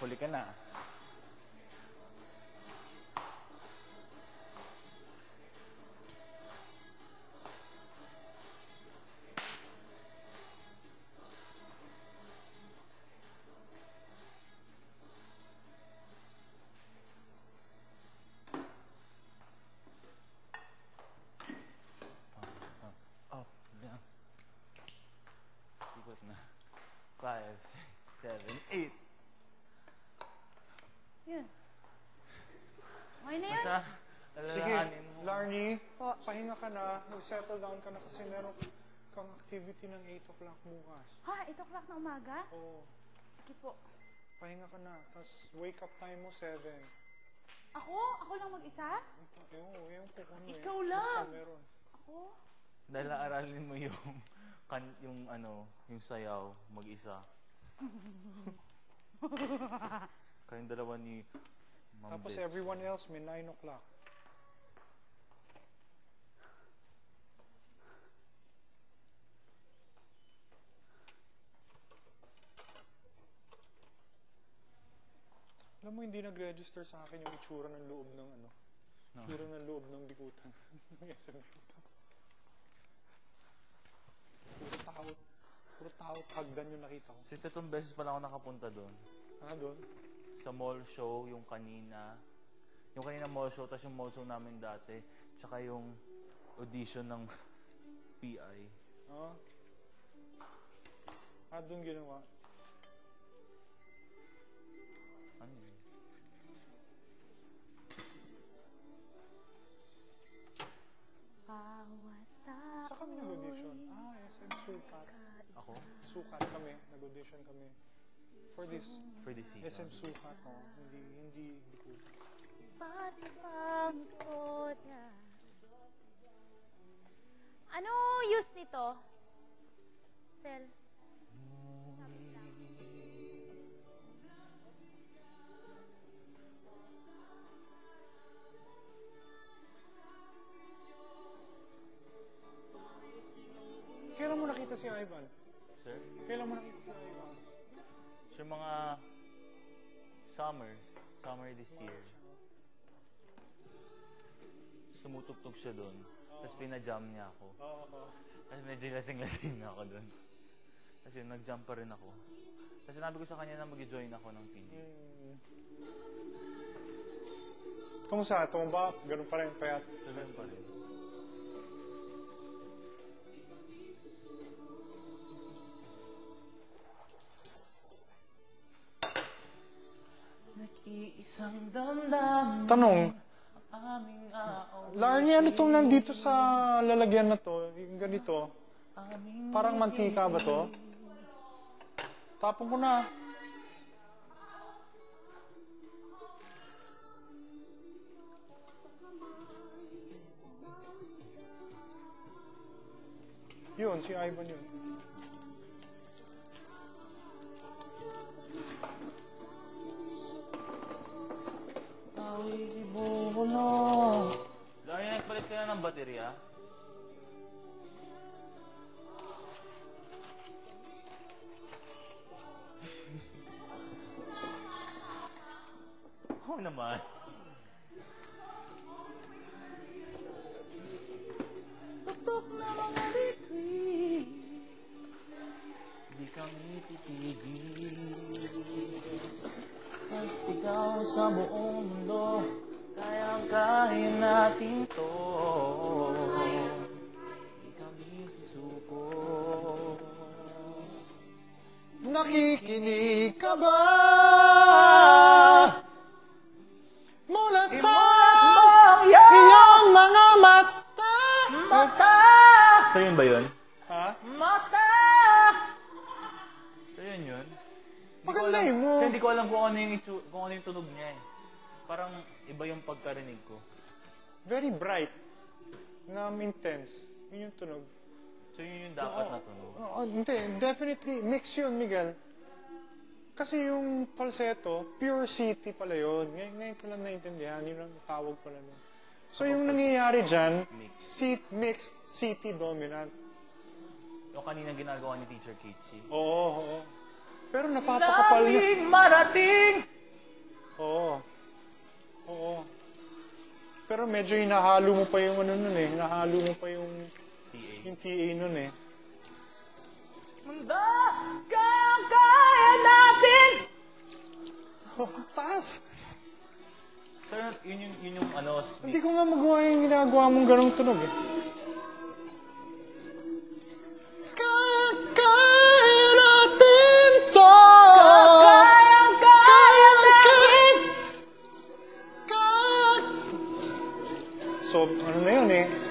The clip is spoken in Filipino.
Huli ka na. Up, down. Ikot na. 5, 6, 7, 8. Yun. Okay na yun. Basta, Sige, alalahanin mo. Larnie, Po. pahinga ka na. Mag-settle down ka na kasi meron kang activity ng 8 o'clock bukas. Ha? 8 o'clock na umaga? Oo. Sige po. Pahinga ka na. Tapos wake up time mo 7. Ako? Ako lang mag-isa? Yung po kami. Ikaw lang. Basta meron. Ako? Dahil aralin mo yung yung sayaw mag-isa. Kayong dalawa ni Ma'am Tapos Bitch. everyone else may 9 o'clock. Alam mo, hindi nag-register sa akin yung itsura ng loob ng ano. Itsura ng loob ng bikutan. Ng SM bikutan. Puro tao, hagdan yung nakita ko. Kasi 3 beses pa lang ako nakapunta doon. Doon? Sa mall show, yung kanina. Yung kanina mall show, tapos yung mall show namin dati. Tsaka yung audition ng PI. Doon ginawa. Ano yun? Sa kami nag-audition? SM Sukat. Ako? Sukat kami. Nag-audition kami. For this season. SM Sukat, hindi bikutan. Pati bang suot niya? Ano use nito? Sel? Kailan mo nakita si Ivan? Sir? Kailan mo nakita si Ivan? Sa mga summer this year. Sumutugtog siya doon. Tapos pinajam niya ako. Tapos medyo lasing-lasing na ako doon. Tapos yun, nag-jump pa rin ako. Tapos sinabi ko sa kanya na mag-join ako ng PD. Kumusta? Tumaba? Ganun pa rin, payat. Ganun pa rin. Nag-iisang damdamin. Tanong, Larnie, ano itong nandito sa lalagyan na to? Yung ganito. Parang mantika ba to? Tapon ko na. Yun, si Ivan yun. Larnie, nagpalit ka na ng baterya? Oo naman. Tutok na mga bituin, di kami titigil. Pagsigaw sa buong mundo, kayang-kaya natin to. Di kami susuko. Nakikinig ka ba? Mulat ka iyong mga mata. So yun ba yun? Ha? Mata! So yun yun? Maganda yun mo. Kasi hindi ko alam kung ano yung tunog niya eh. Parang iba yung pagkarinig ko. Very bright. Intense. Yun yung tunog. So yun yung dapat na tunog. Hindi, definitely. Mix yun, Miguel. Kasi yung falsetto, pure city pala yun. Ngayon ko lang naintindihan. Yun ang tawag pala nun. So yung nangyayari dyan, mixed city dominant. Yung kanina ginagawa ni Teacher Kitchi. Oo. Pero napapakapal niya. Daming marating! Oo. Oo. Pero medyo hinahalo mo pa yung ano nun eh. Hinahalo mo pa yung TA nun eh. Manda, kaya natin! Oh, taas. So, yun yung ano, Hindi ko nga magawa yung ginagawa mong ganong tunog eh. Kaya natin to! Kaya natin! So, ano na yun eh.